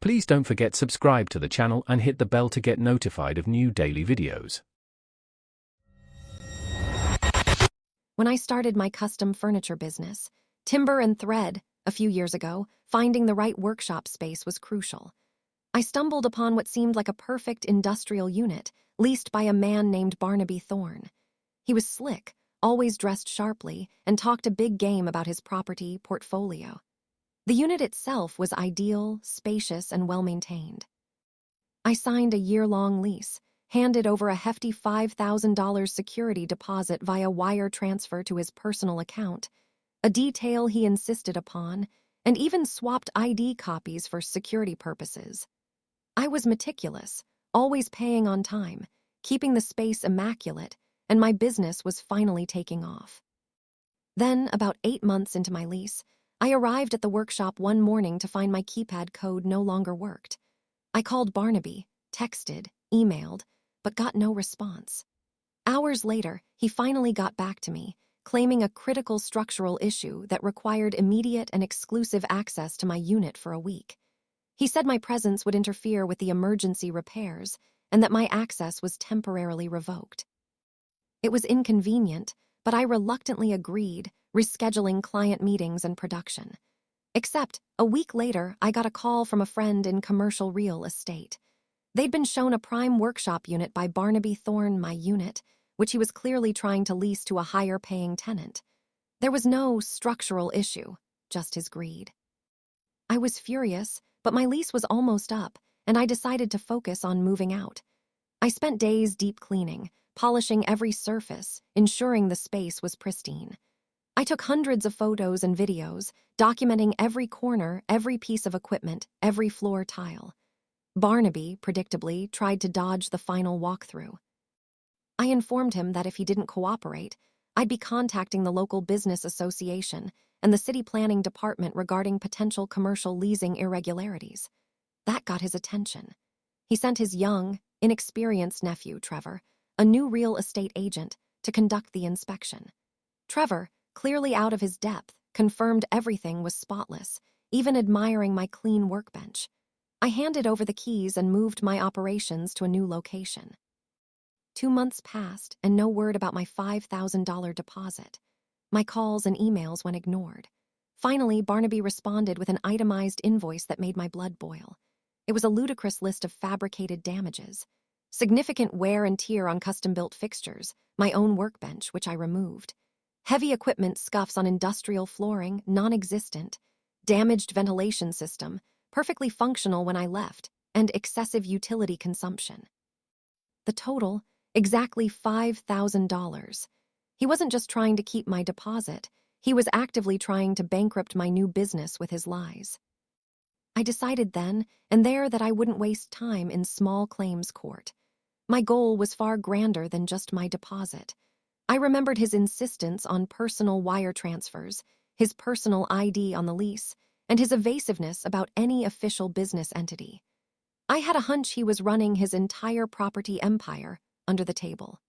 Please don't forget subscribe to the channel and hit the bell to get notified of new daily videos. When I started my custom furniture business, timber and thread, a few years ago, finding the right workshop space was crucial. I stumbled upon what seemed like a perfect industrial unit, leased by a man named Barnaby Thorne. He was slick, always dressed sharply, and talked a big game about his property portfolio. The unit itself was ideal, spacious, and well-maintained. I signed a year-long lease, handed over a hefty $5,000 security deposit via wire transfer to his personal account, a detail he insisted upon, and even swapped ID copies for security purposes. I was meticulous, always paying on time, keeping the space immaculate, and my business was finally taking off. Then, about 8 months into my lease, I arrived at the workshop one morning to find my keypad code no longer worked. I called Barnaby, texted, emailed, but got no response. Hours later, he finally got back to me, claiming a critical structural issue that required immediate and exclusive access to my unit for a week. He said my presence would interfere with the emergency repairs and that my access was temporarily revoked. It was inconvenient, but I reluctantly agreed, rescheduling client meetings and production. Except, a week later, I got a call from a friend in commercial real estate. They'd been shown a prime workshop unit by Barnaby Thorne, my unit, which he was clearly trying to lease to a higher-paying tenant. There was no structural issue, just his greed. I was furious, but my lease was almost up, and I decided to focus on moving out. I spent days deep cleaning, polishing every surface, ensuring the space was pristine. I took hundreds of photos and videos, documenting every corner, every piece of equipment, every floor tile. Barnaby, predictably, tried to dodge the final walkthrough. I informed him that if he didn't cooperate, I'd be contacting the local business association and the city planning department regarding potential commercial leasing irregularities. That got his attention. He sent his young, inexperienced nephew, Trevor, a new real estate agent, to conduct the inspection. Trevor, clearly out of his depth, confirmed everything was spotless, even admiring my clean workbench. I handed over the keys and moved my operations to a new location. 2 months passed and no word about my $5,000 deposit. My calls and emails went ignored. Finally, Barnaby responded with an itemized invoice that made my blood boil. It was a ludicrous list of fabricated damages. Significant wear and tear on custom-built fixtures, my own workbench, which I removed. Heavy equipment scuffs on industrial flooring, non-existent. Damaged ventilation system, perfectly functional when I left, and excessive utility consumption. The total, exactly $5,000. He wasn't just trying to keep my deposit, he was actively trying to bankrupt my new business with his lies. I decided then and there that I wouldn't waste time in small claims court. My goal was far grander than just my deposit. I remembered his insistence on personal wire transfers, his personal ID on the lease, and his evasiveness about any official business entity. I had a hunch he was running his entire property empire under the table.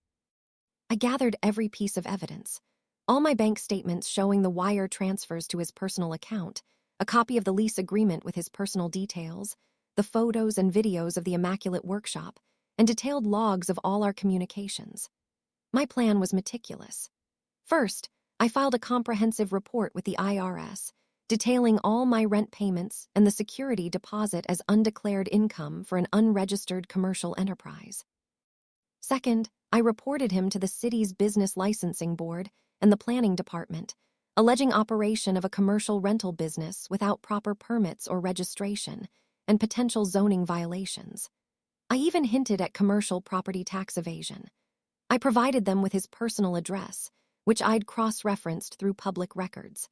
I gathered every piece of evidence, all my bank statements showing the wire transfers to his personal account, a copy of the lease agreement with his personal details, the photos and videos of the immaculate workshop, and detailed logs of all our communications. My plan was meticulous. First, I filed a comprehensive report with the IRS, detailing all my rent payments and the security deposit as undeclared income for an unregistered commercial enterprise. Second, I reported him to the city's business licensing board and the planning department, alleging operation of a commercial rental business without proper permits or registration and potential zoning violations. I even hinted at commercial property tax evasion. I provided them with his personal address, which I'd cross-referenced through public records.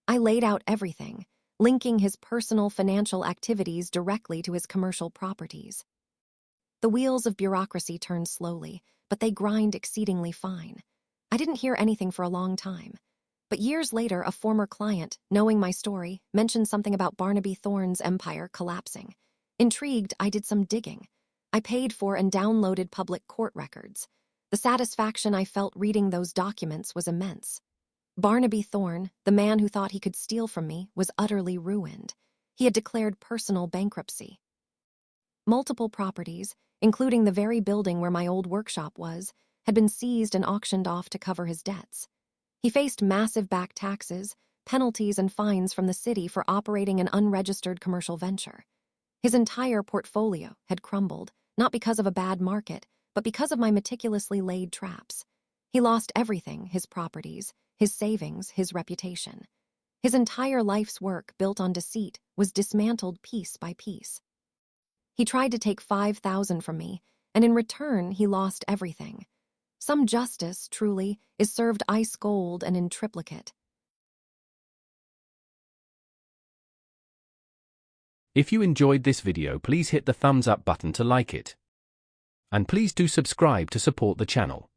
I laid out everything, linking his personal financial activities directly to his commercial properties. The wheels of bureaucracy turn slowly, but they grind exceedingly fine. I didn't hear anything for a long time. But years later, a former client, knowing my story, mentioned something about Barnaby Thorne's empire collapsing. Intrigued, I did some digging. I paid for and downloaded public court records. The satisfaction I felt reading those documents was immense. Barnaby Thorne, the man who thought he could steal from me, was utterly ruined. He had declared personal bankruptcy. Multiple properties, including the very building where my old workshop was, had been seized and auctioned off to cover his debts. He faced massive back taxes, penalties, and fines from the city for operating an unregistered commercial venture. His entire portfolio had crumbled, not because of a bad market, but because of my meticulously laid traps. He lost everything: his properties, his savings, his reputation. His entire life's work, built on deceit, was dismantled piece by piece. He tried to take $5,000 from me, and in return he lost everything. Some justice, truly, is served ice cold and in triplicate. If you enjoyed this video, please hit the thumbs up button to like it. And please do subscribe to support the channel.